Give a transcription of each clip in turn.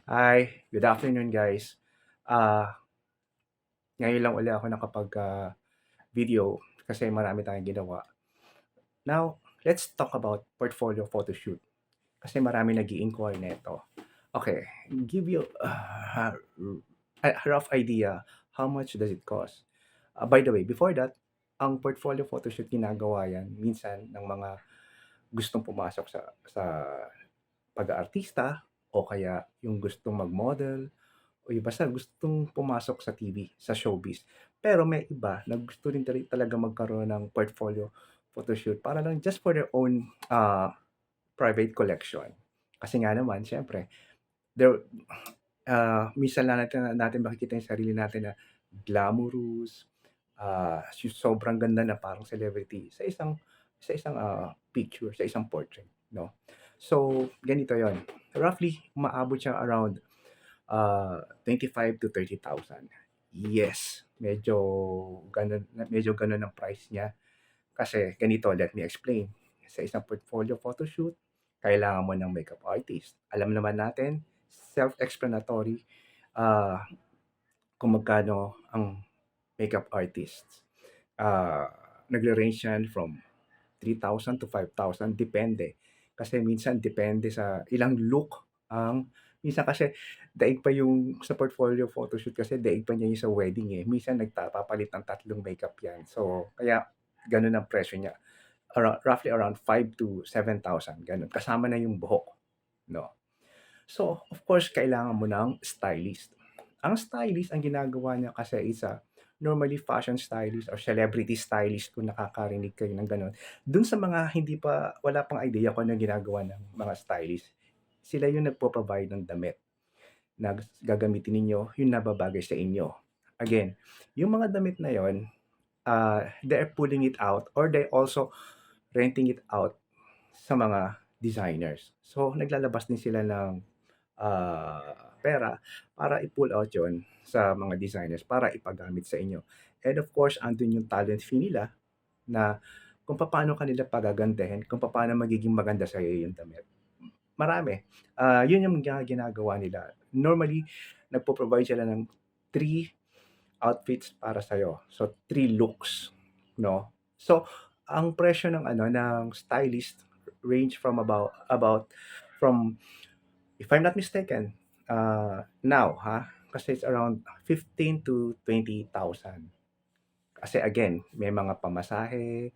Hi, good afternoon guys. Ah, Ngayon lang uli ako video kasi marami tayong ginawa. Now, let's talk about portfolio photoshoot kasi marami nag-i-inquire nito. Okay, give you a rough idea how much does it cost. By the way, before that, ang portfolio photoshoot ginagawa yan minsan ng mga gustong pumasok sa pag-aartista o kaya yung gustong mag-model o yung basta gustong pumasok sa TV, sa showbiz. Pero may iba na gusto rin talaga magkaroon ng portfolio photoshoot para lang just for their own private collection. Kasi nga naman, syempre, there, minsan lang natin makikita yung sarili natin na glamorous, sobrang ganda na parang celebrity sa isang picture, sa isang portrait, no? So, ganito yon. Roughly, umaabot siya around 25,000 to 30,000. Yes, medyo gano'n ang price niya. Kasi ganito, let me explain. Sa isang portfolio photoshoot, kailangan mo ng makeup artist. Alam naman natin, self-explanatory, ah, kung magkano ang makeup artists. Ah, Nagre-range yan from 3,000 to 5,000 depende. Kasi minsan depende sa ilang look ang minsan kasi daig pa yung sa portfolio photoshoot kasi daig pa niya yung sa wedding, eh. Minsan papalit ng tatlong makeup 'yan. So, kaya gano'n ang presyo niya. Roughly around 5,000 to 7,000 gano'n, kasama na yung buhok, 'no. So, of course, kailangan mo ng stylist. Ang stylist, ang ginagawa niya kasi is, normally fashion stylist or celebrity stylist kung nakakarinig kayo ng gano'n. Dun sa mga hindi pa wala pang idea kung anong ginagawa ng mga stylist, sila yung nagpo-provide ng damit na gagamitin ninyo, yung nababagay sa inyo. Again, yung mga damit na yon, they're pulling it out or they also renting it out sa mga designers. So, naglalabas din sila ng pera para i-pull out yon sa mga designers para ipagamit sa inyo. And of course, andun yung talent fee nila na kung paano kanila pagagandahin, kung paano magiging maganda sa'yo yung damit. Marami. Yun yung ginagawa nila. Normally, nagpo-provide sila ng 3 outfits para sa'yo. So, 3 looks, no? So, ang presyo ng ng stylist range from about from, if I'm not mistaken, now, kasi it's around 15,000 to 20,000. Kasi again, may mga pamasahe,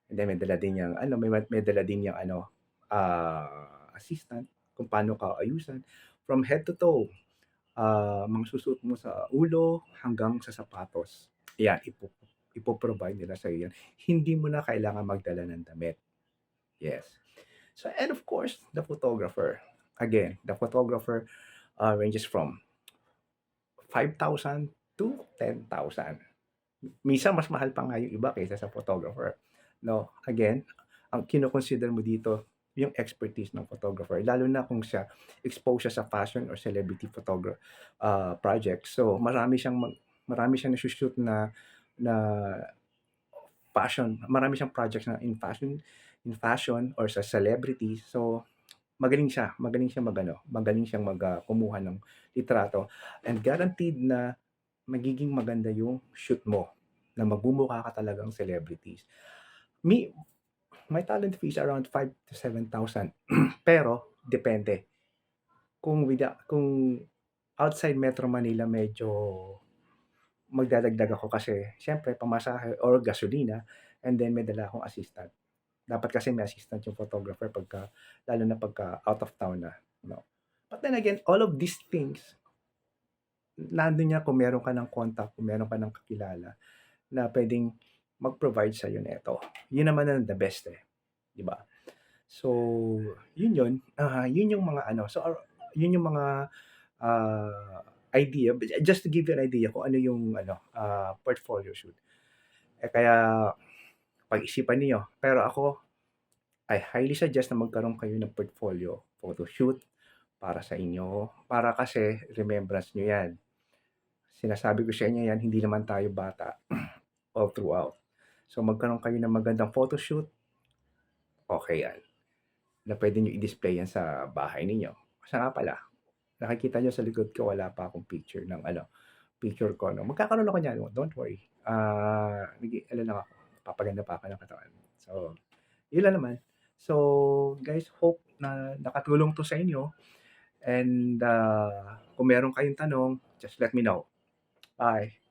and then may dala din yang may dala din yang assistant kung paano ka ayusan from head to toe. Mga susuot mo sa ulo hanggang sa sapatos. Yan, ipo-provide nila sa'yo yan. Hindi mo na kailangan magdala ng damit. Yes. So, and of course, the photographer. Again, the photographer ranges from 5,000 to 10,000. Minsan mas mahal pa nga yung iba kaysa sa photographer. No, again, ang kino-consider mo dito yung expertise ng photographer, lalo na kung exposed siya sa fashion or celebrity project. So, marami siyang nasushoot na marami siyang projects na in fashion or sa celebrity. So, magaling siyang magaling siyang kumuha ng litrato and guaranteed na magiging maganda yung shoot mo, na magmumukha ka talagang celebrities. Me My talent fee is around 5,000 to 7,000 pero depende. Kung outside Metro Manila medyo magdadagdag ako kasi siyempre pamasahe or gasolina and then may dala akong assistant. Dapat kasi may assistant yung photographer lalo na pagka out of town na, 'no. But then again, all of these things, nandun yan kung meron ka ng contact, kung meron ka ng kakilala na puwedeng mag-provide sa'yo nito. Yun naman ang the best, eh, 'di ba? So, yun yung mga yun yung mga, idea, just to give you an idea kung ano yung portfolio shoot. Kaya pag-isipan niyo. Pero ako, I highly suggest na magkaroon kayo ng portfolio photo shoot para sa inyo, para kasi remembrance niyo 'yan. Sinasabi ko sa inyo 'yan, hindi naman tayo bata all throughout. So, magkaroon kayo ng magandang photoshoot, okay 'yan, na puwede niyo i-display 'yan sa bahay ninyo. Siya nga pala, nakikita niyo sa likod ko wala pa akong picture ng ano, picture ko 'no. Magkakaroon ako niyan, don't worry. Ano lang ako, papaganda pa ako ng katawan. So, yun lang naman. So, guys, hope na nakatulong 'to sa inyo and, kung meron kayong tanong, just let me know. Bye.